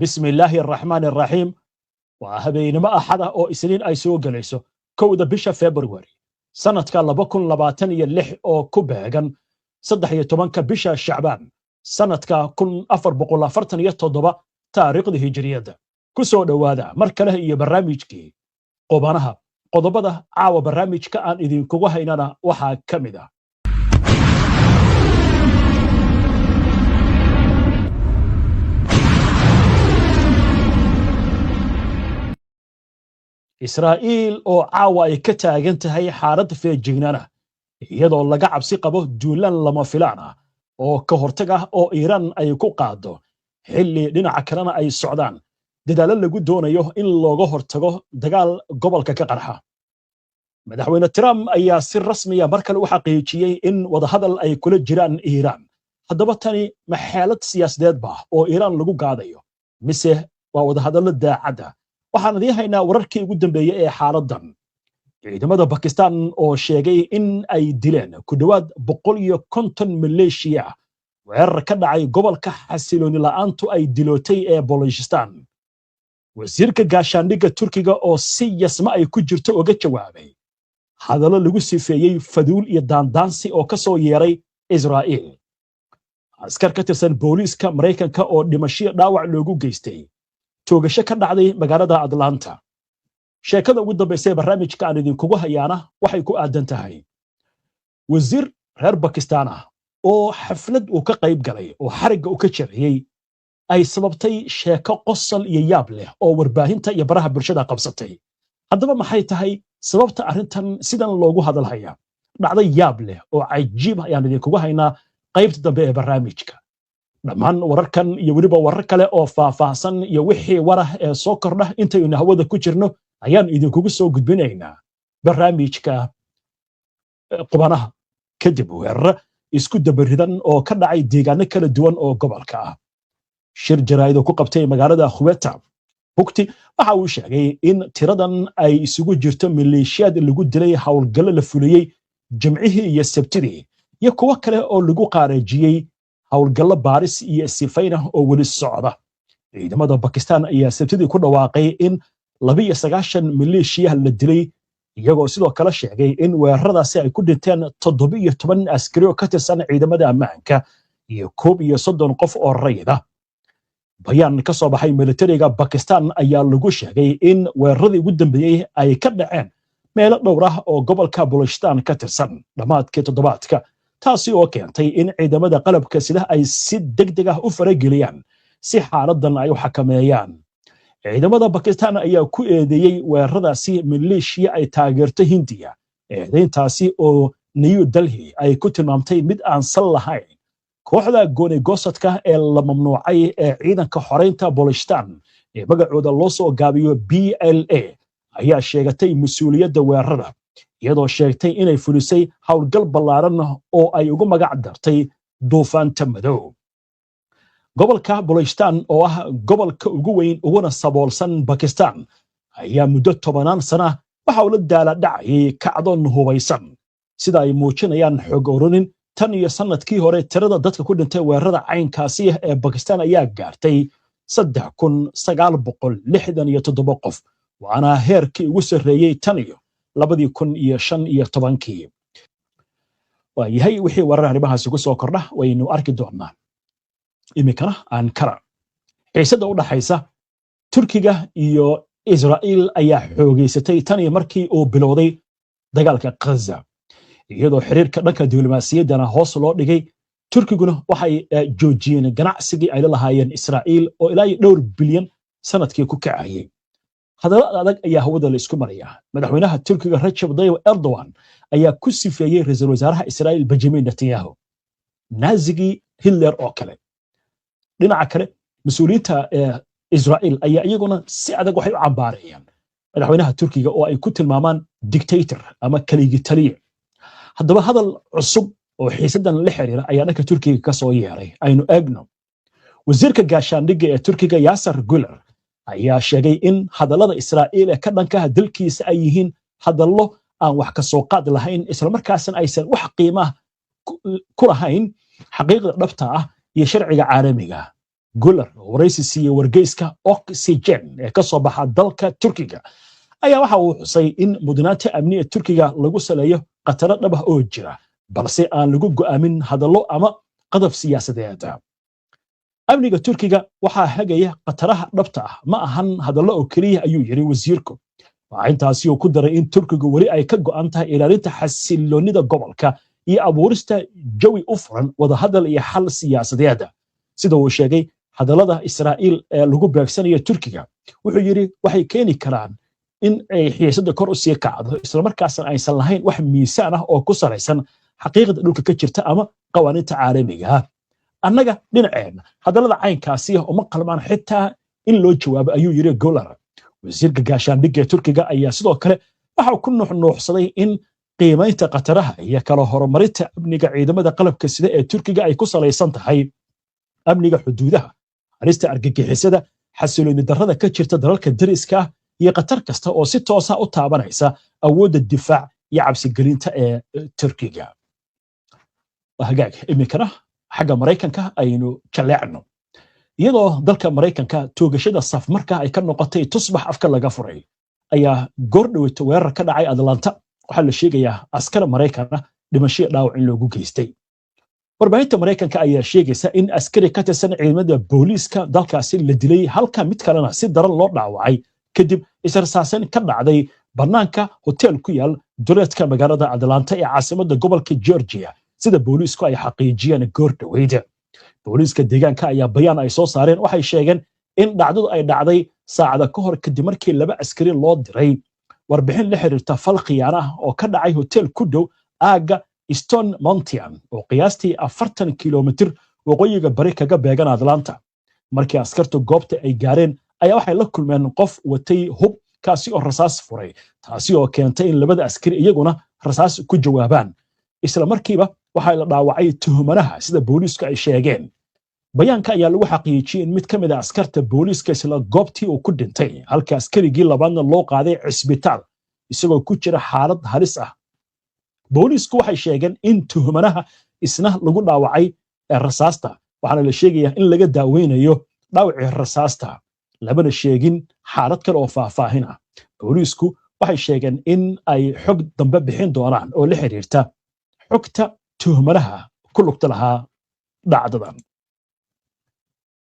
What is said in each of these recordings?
بسم الله الرحمن الرحيم وهبينما أحد أو إسنين أي سوق ليسو كودا بشا فبراير سنة كاللبكن لباتن يلح أو كوبهجن صدح يتمنك بشا شعبان سنة كن أفر بقول فرتن يتضبا تاريخ الهجرية كسو دوادا مركله هي برامجكي قبانها قضبدا عاو برامج كأن إذن كوها إننا وحا كمدا إسرائيل أو عاوة كتاغن تهي حارد في الجنانة يدو لغا عبسي قبو دولان لما فلانا أو كهورتغا أو إيران أي كو قادو حلي لنا عكرانا أي السعودان ددالا لغو دونيو إن لوغو هورتغو دقال قبل كقرحة مدحوين الترام أي سر رسمية مركل وحقيقية إن وضهدل أي كل جيران إيران حدبتاني محالة سياسداد با أو إيران لغو قاديو مسيه ووضهدل الداعدة waxaan idin haynaa wararkii ugu dambeeyay ee xaaladdan ciidamada Pakistan oo sheegay in ay dileen ku dhawaad 150 maleeshiya weerar ka dhacay gobolka xasilooni la'aantu ay dilootay ee Balochistan wasiirka gaashaandhigga Turkiga oo si yasma ay ku jirto uga jawaabay hadallo lagu sifeeyay faduul iyo daandaansi oo ka soo yeeray Israa'iil askar ka tirsan booliiska Mareykanka oo dhimasho dhaawac loogu geystay toogasho ka dhacday magaalada Atlanta sheekada ugu dambeysay barnaamijka aan idin kugu hayaana waxay ku aadan tahay wasiir reer Pakistan oo xaflad uu ka qayb galay oo xariga uu ka jariyay ay sababtay sheeko qosol iyo yaab leh oo warbaahinta iyo baraha bulshada qabsatay haddaba maxay tahay sababta arrintan sidan loogu hadal haya dhacday yaab leh oo cajiib ayaan idin kugu haynaa qaybta dambe ee barnaamijka dhammaan wararkan iyo weliba warar kale oo faahfaahsan iyo wixii warah ee soo kordha intaynu hawada ku jirno ayaan idinkugu soo gudbinaynaa barnaamijka qubanaha kadib weerar isku dabaridan oo ka dhacay deegaano kala duwan oo gobolka ah shir jaraa'id ku qabtay magaalada Quetta bugti waxa uu sheegay in tiradan ay isugu jirto maleeshiyad lagu dilay hawlgallo la fuliyay Jimcihii iyo Sabtidii iyo kuwa kale oo lagu qaarajiyay hawlgallo baaris iyo sifayna oo wali socda ciidamada Pakistan ayaa sabtidii ku dhawaaqay in 29 maleeshiya la dilay iyagoo sidoo kale sheegay in weeraradaasi ay ku dhinteen 17 askari oo ka tirsan ciidamada ammaanka iyo 31 qof oo rayida bayaan ka soo baxay militariga Pakistan ayaa lagu sheegay in weeraradii ugu dambeeyay ay ka dhaceen meelo dhowr ah oo gobolka Balochistan ka tirsan dhamaadkii toddobaadka taasi oo keentay in ciidamada qalabka sida ay si degdeg ah u farageliyaan si xaaladdan ay u xakameeyaan ciidamada Pakistan ayaa ku eedeeyay weeraradaasi maleeshiya ay taageerto Hindiya eedeyntaasi oo New Delhi ay ku tilmaamtay mid aan sal lahayn kooxda gooni-goosadka ee la mamnuucay ee ciidanka xoreynta Balochistan ee magacooda loo soo gaabiyo BLA ayaa sheegatay mas'uuliyadda weerarada iyadoo sheegtay inay fulisay hawlgal ballaaran oo ay ugu magac dartay duufaanta madow gobolka Balochistan oo ah gobolka ugu weyn uguna saboolsan Pakistan ayaa muddo 10 sano waxa uu la daala dhacay kacdoon hubaysan sida ay muujinayaan xog ururin tan iyo sanadkii hore tirada dadka ku dhintay weerarada caynkaasi ee Pakistan ayaa gaartay 3967 qof waana heerkii ugu sarreeyay tan iyo 2015 waayahay wixii warar arrimahaas ugu soo kordha waynu arki doonaa imikana Ankara xiisada u dhaxaysa Turkiga iyo Israa'iil ayaa xoogeysatay tan iyo markii uu bilowday dagaalka Gaza iyadoo xiriirka dhanka diblomaasiyaddana hoos loo dhigay Turkiguna waxay joojiyeen ganacsigii ay la lahaayeen Israa'iil oo ilaa dhowr bilyan sanadkii ku kacayay hadallo adag ayaa hawada la isku maraya madaxweynaha Turkiga Recep Tayyip Erdogan ayaa ku sifeeyay ra'iisul wasaaraha Israa'iil Benjamin Netanyahu naazigi Hitler oo kale dhinaca kale mas'uuliyiinta Israa'iil ayaa iyaguna si adag waxay u cambaarayaan madaxweynaha Turkiga oo ay ku tilmaamaan dictator ama kaligi taliye haddaba hadal cusub oo xiisadan la xiriira ayaa dhanka Turkiga ka soo yeeray aynu eegno wasiirka gaashaandhigga ee Turkiga Yasser Güler ayaa sheegay in hadallada Israa'iil ee ka dhanka dalkiisa ay yihiin hadallo aan wax ka soo qaad lahayn isla markaasna aysan wax qiimo ku lahayn xaqiiqda dhabta ah iyo sharciga caalamiga Guller oo waraysi siiyey wargeyska Oxygen ee ka soo baxa dalka Turkiga ayaa waxa uu xusay in mudnaanta amniga Turkiga lagu saleeyo qataro dhab ah oo jira balse aan lagu go'aamin hadallo ama qadaf siyaasadeed. amniga Turkiga waxaa hagaya qataraha dhabta ah ma ahan hadallo oo kaliya ayuu yiri wasiirku. Waxa intaasi uu ku daray in Turkigu wali ay ka go'an tahay ilaalinta xasilloonida gobolka iyo abuurista jawi u furan wada hadal iyo xal siyaasadeed. Sida uu sheegay hadallada Israa'iil ee lagu beegsanayo Turkiga wuxuu yiri waxay keeni karaan in ay xiisada kor u sii kacdo isla markaasna aysan lahayn wax miisaan ah oo ku salaysan xaqiiqada dhulka ka jirta ama qawaaniinta caalamiga ah. annaga dhinaceena hadallada caynkaasi uma qalmaan xitaa in loo jawaabo ayuu yiri Guller. wasiirka gaashaandhigga Turkiga ayaa sidoo kale waxa uu ku nuuxnuuxsaday in qiimaynta qataraha iyo kala horumarinta amniga ciidamada qalabka sida ee Turkiga ay ku salaysan tahay amniga xuduudaha, halista argagixisada, xasillooni darrada ka jirta dalalka dariska ah iyo qatar kasta oo si toos ah u taabanaysa awoodda difaac iyo cabsigelinta ee Turkiga. hagaag iminkana xagga Mareykanka aynu jaleecno iyadoo dalka Mareykanka toogashada safmarka ay ka noqotay tusbax afka laga furay ayaa goordhaweyta weerar ka dhacay Atlanta waxaa la sheegayaa askar Mareykan ah dhimasho dhaawac in loogu geystay. warbaahinta Mareykanka ayaa sheegaysa in askari ka tirsan ciidamada booliiska dalkaasi la dilay halka mid kalena si daran loo dhaawacay kadib israsaasin ka dhacday banaanka hotel ku yaal duleedka magaalada Atlanta ee caasimadda gobolka Georgia sida booliisku ay xaqiijiyeen goordhaweyda. booliiska deegaanka ayaa bayaan ay soo saareen waxay sheegeen in dhacdadu ay dhacday saacada ka hor kadib markii laba askari loo diray warbixin la xiriirta fal khiyaano ah oo ka dhacay hotel ku dhow aaga Stone Mountain oo qiyaastii 40 kilomitir waqooyiga bari kaga beegan Atlanta. markii askartu goobta ay gaareen ayaa waxay la kulmeen qof watay hub kaasi oo rasaas furay taasi oo keentay in labada askari iyaguna rasaas ku jawaabaan. isla markiiba waxaa la dhaawacay tuhmanaha sida booliisku ay sheegeen. bayaanka ayaa lagu xaqiijiyay in mid ka mid ah askarta booliiska isla goobtii uu ku dhintay halka askarigii labaadna loo qaaday cisbitaal isagoo ku jira xaalad halis ah. booliisku waxay sheegeen in tuhmanaha isna lagu dhaawacay rasaasta waxaana la sheegayaa in laga daaweynayo dhaawacii rasaasta labana sheegin xaalad kale oo faahfaahin ah. booliisku waxay sheegeen in ay xog dambe bixin doonaan oo la xiriirta xogta tuhmanaha ku lugta lahaa dhacdadan.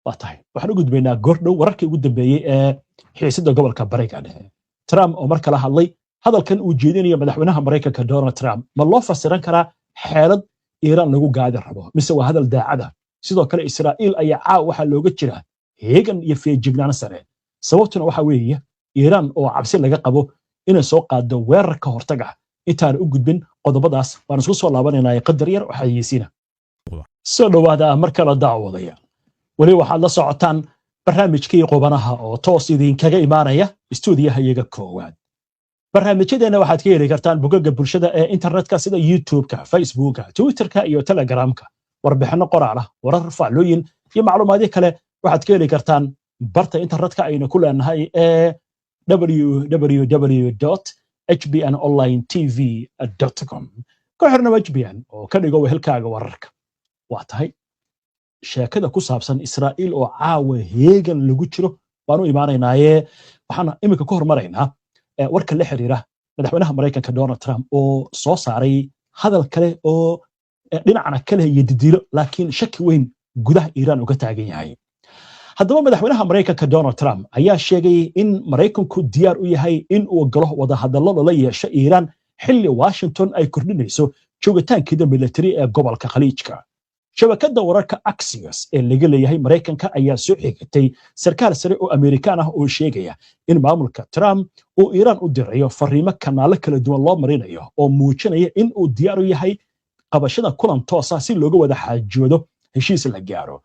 waxaan u gudbaynaa goordhow wararkii ugu dambeeyey ee xiisada gobolka bariga dhexe. Trump oo mar kale hadlay hadalkan uu jeedinayo madaxweynaha Mareykanka Donald Trump ma loo fasiran karaa xeelad Iiraan lagu gaadi rabo mise waa hadal daacad ah. sidoo kale Israa'iil ayaa caaw waxa looga jira heegan iyo feejignaan sare sababtuna waxa weeye Iiraan oo cabsi laga qabo inay soo qaado weerar ka hortag ah. intaan u gudbin qodobadaas waan isku soo laabanaynaa qadar yar waxa yeesina soo dhawaada mar kale daawadaya wali waxaad la socotaan barnaamijkii qubanaha oo toos idinkaga imaanaya istuudiyaha iyaga koowaad. barnaamijyadeena waxaad ka heli kartaan bogagga bulshada ee internetka sida YouTube-ka, Facebook-ka, Twitter-ka iyo Telegram-ka. warbixino qoraal ah, warar faallooyin iyo macluumaadyo kale waxaad ka heli kartaan barta internetka aynu ku leenahay ee www.hbnonlinetv.com. ku xirna HBN oo ka dhigo wehelkaaga wararka. waa tahay sheekada ku saabsan Israa'iil oo caawa heegan lagu jiro waanu imaanaynaaye waxaan imika ka hormaraynaa warka la xiriira madaxweynaha Mareykanka Donald Trump oo soo saaray hadal kale oo dhinacna kale iyo didilo laakiin shaki weyn gudaha Iiraan uga taagan yahay. haddaba madaxweynaha Mareykanka Donald Trump ayaa sheegay in Mareykanku diyaar u yahay in uu galo wada hadallo la yeesho Iiraan xilli Washington ay kordhinayso joogitaankeeda military ee gobolka Khaliijka. shabakadda wararka Axios ee laga leeyahay Mareykanka ayaa soo xigtay sarkaal sare oo Amerikaan ah oo sheegaya in maamulka Trump uu Iiraan u dirayo fariimo kanaalo kala duwan loo marinayo oo muujinaya in uu diyaar u yahay qabashada kulan toos ah si looga wada xaajoodo heshiis la gaaro.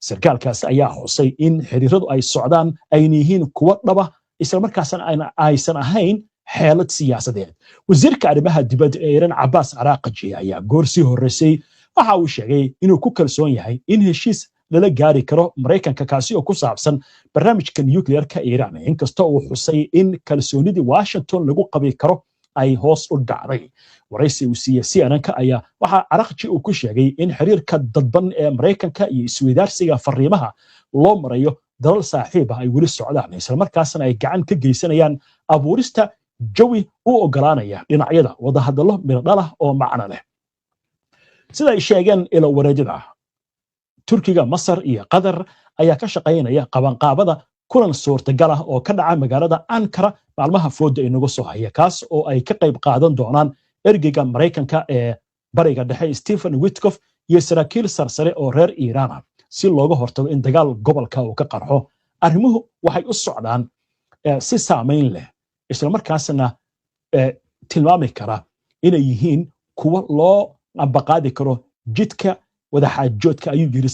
sarkaalkaas ayaa xusay in xiriiradu ay socdaan ay yihiin kuwa dhaba isla markaasna aysan ahayn xeelad siyaasadeed. wasiirka arrimaha dibadda ee Iiraan Abbas Araghchi ayaa goor sii horeysay waxa uu sheegay inuu ku kalsoon yahay in heshiis lala gaari karo Mareykanka kaasi oo ku saabsan barnaamijka nuclear-ka Iiraan inkastoo uu xusay in kalsoonidii Washington lagu qabi karo ay hoos u dhacday waraysi uu siiyey CNN-ka ayaa waxa Araqchi uu ku sheegay in xiriirka dadban ee Mareykanka iyo isweydaarsiga fariimaha loo marayo dalal saaxiib ah ay weli socdaan isla markaasna ay gacan ka geysanayaan abuurista jawi u ogolaanaya dhinacyada wada hadallo miradhal ah oo macno leh sida ay sheegeen ilo wareejada Turkiga Masar iyo Qatar ayaa ka shaqeynaya qabanqaabada kulan suurtagal ah oo ka dhaca magaalada Ankara maalmaha fooda inagu soo haya kaas oo ay ka qayb qaadan doonaan ergeyga Mareykanka ee bariga dhexe Stephen Witkoff iyo saraakiil sarsare oo reer Iiraan ah si looga hortago in dagaal gobolka uu ka qarxo arrimuhu waxay u socdaan si saameyn leh isla markaasna tilmaami kara inay yihiin kuwa loo ambaqaadi karo jidka wada xaajoodka ayuu yiri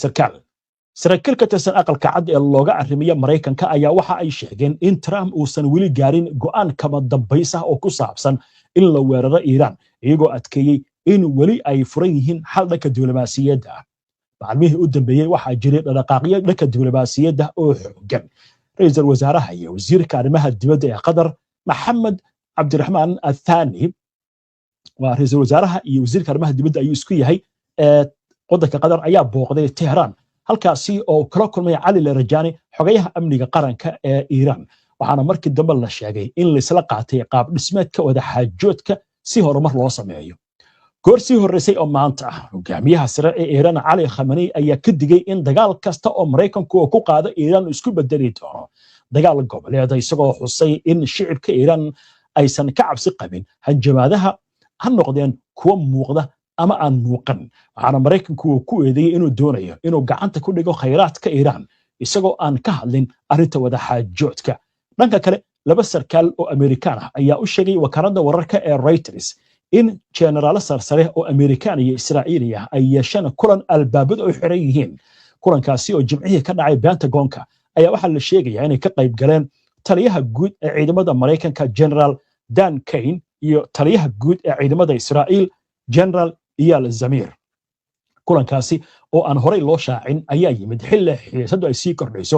saraakiil ka tirsan aqalka cad ee looga arrimiya Mareykanka ayaa waxa ay sheegeen in Trump uusan weli gaarin go'aan kama dambays ah oo ku saabsan in la weeraro Iiraan iyagoo adkeeyay in weli ay furan yihiin xal dhanka diblomaasiyadda maalmihii u dambeeyay waxaa jiray dhaqaaqyo dhanka diblomaasiyadda oo xooggan ra'iisul wasaaraha iyo wasiirka arrimaha dibadda ee Qatar Maxamed Cabdiraxmaan Athani waa ra'iisul wasaaraha iyo wasiirka arrimaha dibadda ayuu isku yahay waddanka Qatar ayaa booqday Tehran halkaasi oo kala kulmay Cali Larajani xogayaha amniga qaranka ee Iiraan waxaana markii dambe la sheegay in la isla qaatay qaab dhismeedka wada xaajoodka si horumar loo sameeyo goorsii horeysay oo maanta hogaamiyaha sare ee Iiraan Cali Khamenei ayaa ka digay in dagaal kasta oo Mareykanku ku qaado Iiraan isku bedeli doono dagaal goboleed isagoo xusay in shicibka Iiraan aysan ka cabsi qabin hanjabaadaha ha noqdeen kuwa muuqda ama aan muuqan waxaana Mareykanku ku eedeeyay inuu doonayo inuu gacanta ku dhigo khayraadka Iiraan isagoo aan ka hadlin arrinta wada xaajoodka dhanka kale laba sarkaal oo Amerikaan ah ayaa u sheegay wakaaladda wararka ee Reuters in generaal sarsare oo Amerikaan iyo Israa'iili ah ay yeesheen kulan albaabada u xiran yihiin kulankaasi oo jimcihii ka dhacay Pentagonka ayaa waxa la sheegayaa inay ka qayb galeen taliyaha guud ee ciidamada Mareykanka General Dan Kane iyo taliyaha guud ee ciidamada Israa'iil General Iyal Zamir kulankaasi oo aan horey loo shaacin ayaa yimid xilli xiisadu ay sii kordhayso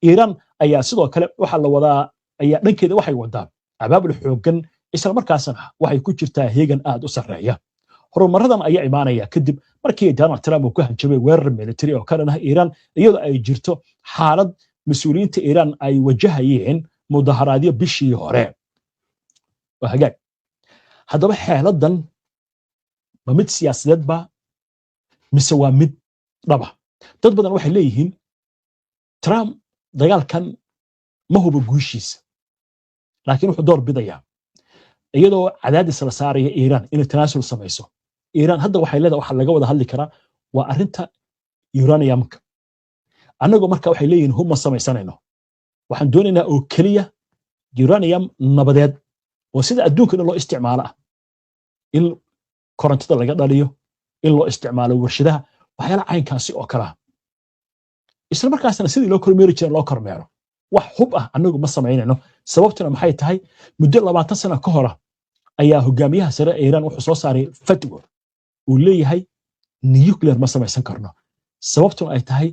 Iiraan ayaa sidoo kale waxa la wadaa ayaa dhankeeda waxay wadaa abaabul xooggan isla markaasna waxay ku jirtaa heegan aad u sareeya horumaradan ayaa imaanaya kadib markii Donald Trump uu ku hanjabay weerar military oo ka dhan ah Iiraan iyadoo ay jirto xaalad mas'uuliyiinta Iiraan ay wajahayeen mudaharaadyo bishii hore hagaag haddaba xeeladan ma mid siyaasadeed ba mise waa mid dhaba dad badan waxay leeyihiin Trump dagaalkan ma hubo guushiisa laakiin wuxuu door bidayaa iyadoo cadaadis la saaraya Iiraan inay tanaasul samayso Iiraan hadda waxay leedahay waxa laga wada hadli karaa waa arrinta uraniumka anagoo marka waxay leeyihiin huma samaysanayno waxaan doonaynaa oo kaliya uranium nabadeed oo sida adduunka loo isticmaalo in korontada laga dhaliyo in loo isticmaalo warshadaha waxyaalaha caynkaasi oo kala isla markaasna sidii loo kormeeri jiray loo kormeero wax hub ah anagu ma samaynayno sababtuna maxay tahay muddo 20 sano ka hor ayaa hogaamiyaha sare ee Iiraan wuxuu soo saaray fatwa uu leeyahay nuclear ma samaysan karno sababtuna ay tahay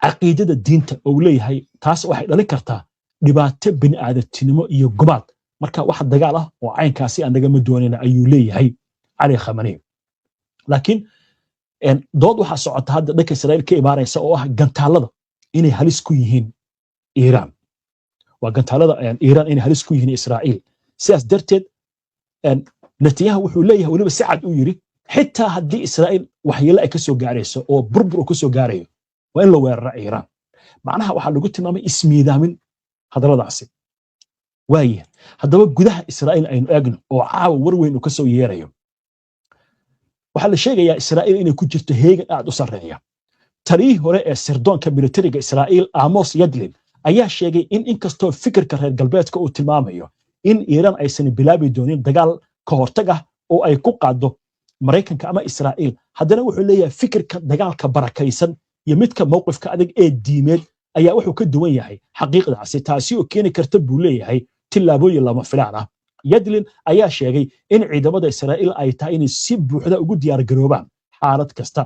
aqeedada diinta uu leeyahay taas waxay dhalin kartaa dhibaato bini'aadantinimo iyo gumaad marka wax dagaal ah oo caynkaasi anaga ma doonayna ayuu leeyahay Cali Khamenei laakiin dood waxa socota hadda dhanka Israa'iil ka imaanaysa oo ah gantaalada inay halis ku yihiin Iiraan waa gantaalada Iiraan inay halis ku yihiin Israa'iil sidaas darteed Netanyahu wuxuu leeyahay waliba si cad u yiri xitaa haddii Israa'iil waxyeelo ay ka soo gaarayso oo burbur ka soo gaarayo waa in la weeraro Iiraan macnaha waxa lagu tilmaamay ismiidaamin hadaladaasi waaye haddaba gudaha Israa'iil aynu eegno oo caawa warweyn uu ka soo yeerayo waxaa la sheegayaa Israa'iil inay ku jirto heegan aad u sareeya taliyihii hore ee sirdoonka militariga Israa'iil Amos Yadlin ayaa sheegay in inkastoo fikirka reer galbeedka uu tilmaamayo in Iiraan aysan bilaabi doonin dagaal ka hortag ah oo ay ku qaado Mareykanka ama Israa'iil haddana wuxuu leeyahay fikirka dagaalka barakaysan iyo midka mowqifka adag ee diimeed ayaa wuxuu ka duwan yahay xaqiiqdaasi taasi oo keeni karta buu leeyahay tilaabooyin lama filaan ah Yadlin ayaa sheegay in ciidamada Israa'iil ay tahay in si buuxda ugu diyaar garoobaan xaalad kasta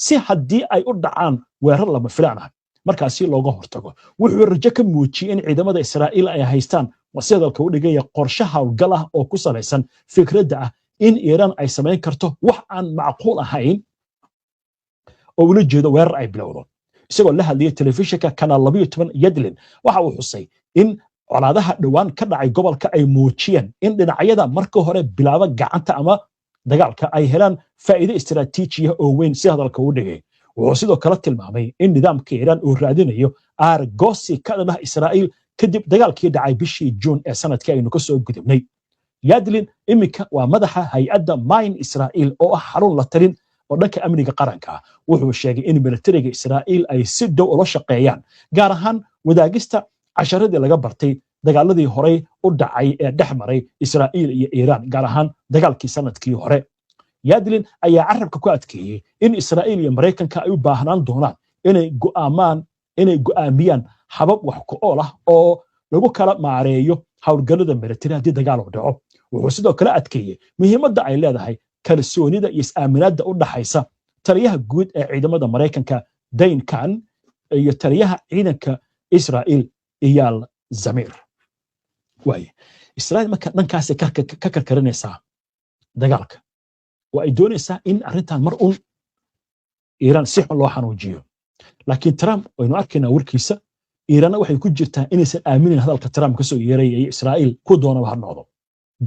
si haddii ay u dhacaan weerar lama filaan ah markaasi looga hortago wuxuu rajo ka muujiyay in ciidamada Israa'iil ay haystaan wasidalka u dhigaya qorshe hawlgal ah oo ku salaysan fikradda ah in Iiraan ay samayn karto wax aan macquul ahayn oo ula jeedo weerar ay bilowdo isagoo la hadlayay telefishinka Kanaal 12 Yadlin waxa uu xusay in colaadaha dhawaan ka dhacay gobolka ay muujiyeen in dhinacyada marka hore bilaaba gacanta ama dagaalka ay helaan faa'iido istiraatiiji ah oo weyn si hadalka u dhigay wuxuu sidoo kale tilmaamay in nidaamka Iiraan uu raadinayo aargoosi ka dhan ah Israa'iil kadib dagaalkii dhacay bishii Juun ee sanadkii aynu ka soo gudubnay Yadlin imika waa madaxa hay'adda Mine Israa'iil oo ah xarun la talin oo dhanka amniga qaranka wuxuu sheegay in militariga Israa'iil ay si dhow ula shaqeeyaan gaar ahaan wadaagista casharadii laga bartay dagaaladii horey u dhacay ee dhexmaray Israa'iil iyo Iiraan gaar ahaan dagaalkii sanadkii hore Yadlin ayaa carabka ku adkeeyay in Israa'iil iyo Mareykanka ay u baahnaan doonaan inay go'aamiyaan habab wax ku ool ah oo lagu kala maareeyo hawlgallada militari haddii dagaal uu dhaco wuxuu sidoo kale adkeeyay muhiimadda ay leedahay kalsoonida iyo is-aaminaadda u dhaxaysa taliyaha guud ee ciidamada Mareykanka Dane Khan iyo taliyaha ciidanka Israa'iil Eyal Zamir waaye Israa'iil marka dhankaas ka karkarinaysaa dagaalka waa ay doonaysaa in arrintan mar un Iiraan si xun loo xanuujiyo laakiin Trump waynu arkaynaa warkiisa Iiraan waxay ku jirtaa inaysan aaminin hadalka Trump ka soo yeeray ee Israa'iil ku doonaba ha noqdo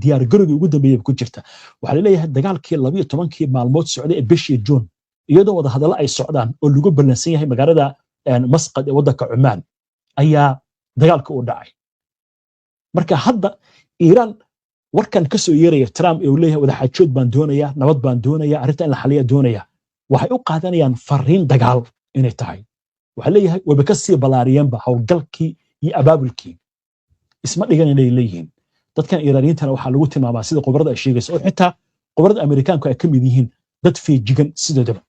diyaar garowgii ugu dambeeyay ku jirta waxa la leeyahay dagaalkii 12 maalmood socday ee bishii June iyadoo wada hadallo ay socdaan oo lagu ballansan yahay magaalada Masqad ee waddanka Cumaan ayaa dagaalka u dhacay marka hadda Iiraan warkan ka soo yeeraya Trump ee uu leeyahay wada xaajood baan doonaya nabad baan doonaya arrinta in la xaliyo doonaya waxay u qaadanayaan fariin dagaal inay tahay waxa leeyahay waba ka sii balaariyeenba hawlgalkii iyo abaabulkii isma dhigan inay leeyihiin dadkan Iiraaniyiintana waxaa lagu tilmaamaa sida qobarada ay sheegayso oo xitaa qobarada Ameerikaanku ay ka mid yihiin dad feejigan sidoodaba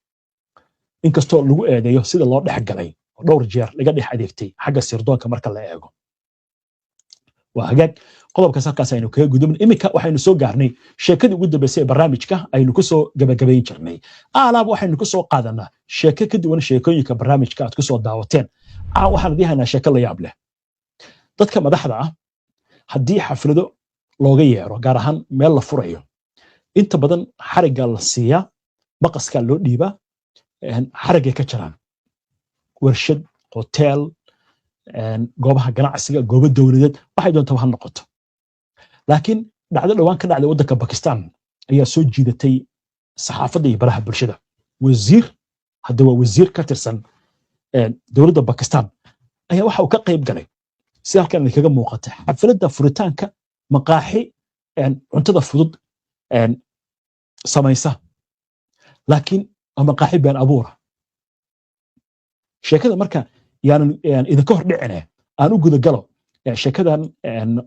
inkastoo lagu eedeeyo sida loo dhex galay oo dhowr jeer laga dhex adeegtay xagga sirdoonka marka la eego waa hagaag qodobkaas halkaas aynu kaga gudubnay imika waxaynu soo gaarnay sheekadii ugu dambeysay ee barnaamijka aynu ku soo gabagabayn jirnay alaab waxaynu ku soo qaadanaa sheeko ka duwan sheekooyinka barnaamijka aad ku soo daawateen waxaan idin haynaa sheeko la yaab leh dadka madaxda ah haddii xaflado looga yeero gaar ahaan meel la furayo inta badan xarigga la siiyaa maqaska loo dhiibaa xariggay ka jiraan warshad hotel goobaha ganacsiga goobo dowladeed waxay doontaa ha noqoto laakiin dhacdo dhawaan ka dhacday waddanka Pakistan ayaa soo jiidatay saxaafadda iyo baraha bulshada wasiir hadda waa wasiir ka tirsan dowladda Pakistan ayaa waxa uu ka qayb galay si halkan kaga muuqata xafladda furitaanka maqaaxi cuntada fudud samaysa laakiin maqaaxi been abuura sheekada marka yaan idinka hor dhicine aan u guda galo sheekadan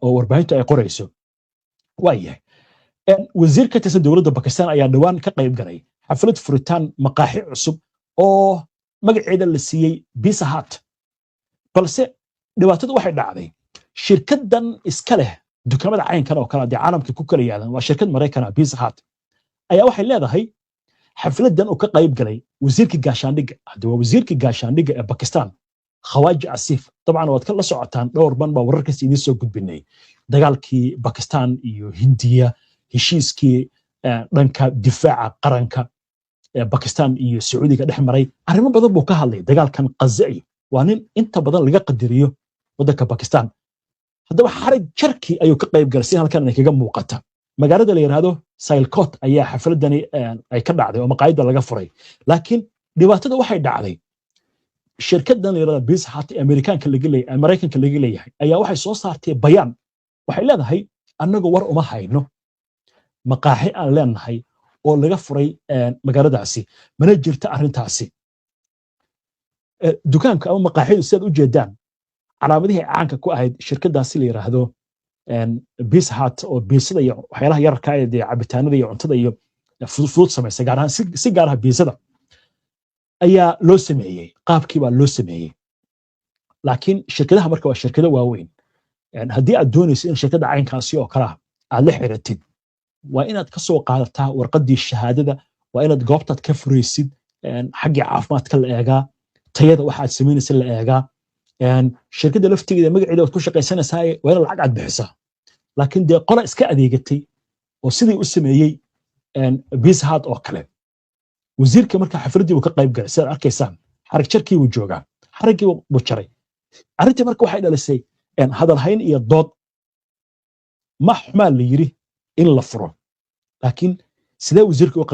oo warbaahintu ay qorayso waayahay wasiir ka tirsan dowladda Pakistan ayaa dhawaan ka qayb galay xaflad furitaan maqaaxi cusub oo magaceeda la siiyey Pizza Hut balse dhibaatada waxay dhacday shirkadan iska leh dukaamada caynkan oo kala caalamka ku kala yaalan waa shirkad Mareykan Pizza Hut ayaa waxay leedahay xafladan oo ka qayb galay wasiirka gaashaandhigga hadda waa wasiirka gaashaandhigga ee Pakistan Khawaja Asif طبعا waad kala socotaan dhowr ban baa wararkaas idin soo gudbinay dagaalkii Pakistan iyo Hindiya heshiiskii dhanka difaaca qaranka ee Pakistan iyo Sacuudiga dhex maray arrimo badan buu ka hadlay dagaalkan Gaza waa nin inta badan laga qadariyo waddanka Pakistan haddaba xarig jarkii ayuu ka qayb galay si halkan ay kaga muuqata magaalada la yiraahdo Sialkot ayaa xafladani ay ka dhacday oo maqaayada laga furay laakiin dhibaatada waxay dhacday shirkadan la yiraahdo Pizza Hut ee Mareykanka laga leeyahay ayaa waxay soo saartay bayaan waxay leedahay annagu war uma hayno maqaaxi aan leenahay oo laga furay magaaladaasi mana jirta arrintaasi dukaanka ama maqaaxidu sidaad u jeedaan calaamadihii caanka ku ahayd shirkadaasi la yiraahdo Pizza Hut oo biisada iyo waxyaalaha yararka ah ee cabitaanada iyo cuntada iyo fudud samaysa gaar ahaan si gaar ah biisada ayaa loo sameeyay qaabkii baa loo sameeyay laakiin shirkadaha marka waa shirkado waaweyn haddii aad doonayso in shirkada caynkaasi oo kala aad la xiratid waa inaad ka soo qaadataa warqadii shahaadada waa inaad goobtaad ka furaysid xaggii caafimaadka la eegaa tayada waxaad samaynaysa la eegaa shirkadda laftigeeda magaceeda waad ku shaqaysanaysaa waa in lacag aad bixisaa laakiin dee qola iska adeegatay oo sidii u sameeyey Pizza Hut oo kale wasiirka marka xafladii uu ka qayb galay sida arkaysaan xarig jarkii uu joogaa xarigii uu jaray arrintii marka waxay dhalisay hadal hayn iyo dood ma xumaan la yiri in la furo laakiin sidee wasiirka uga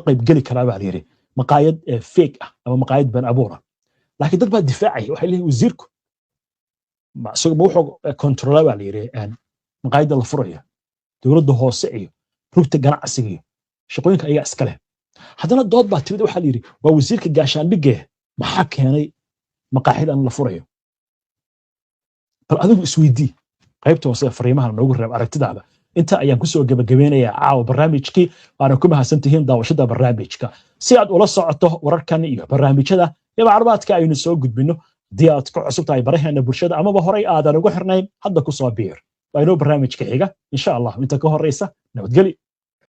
qaybgeli karaa baa la yiri maqaayad fake ah ama maqaayad been abuura laakiin dad baa difaacay waxay leeyihiin wasiirku isagu wuxuu control baa la yiri maqaayadda la furayo dowladda hoose iyo rugta ganacsiga iyo shaqooyinka ayaa iska leh haddana dood baa timid waxaa la yiri waa wasiirka gaashaandhigga maxaa keenay maqaaxidan la furayo bal adigu isweydii qaybta hoose fariimaha noogu reeb aragtidaada inta ayaan ku soo gabagabeynayaa caawa barnaamijkii waana ku mahadsantihiin daawashada barnaamijka si aad ula socoto wararkan iyo barnaamijyada iyo macluumaadka aynu soo gudbino haddii aad ku cusub tahay baraheena bulshada amaba horay aadan ugu xirnayn hadda ku soo biir waa inoo barnaamijka xiga insha allah inta ka horeysa nabadgeli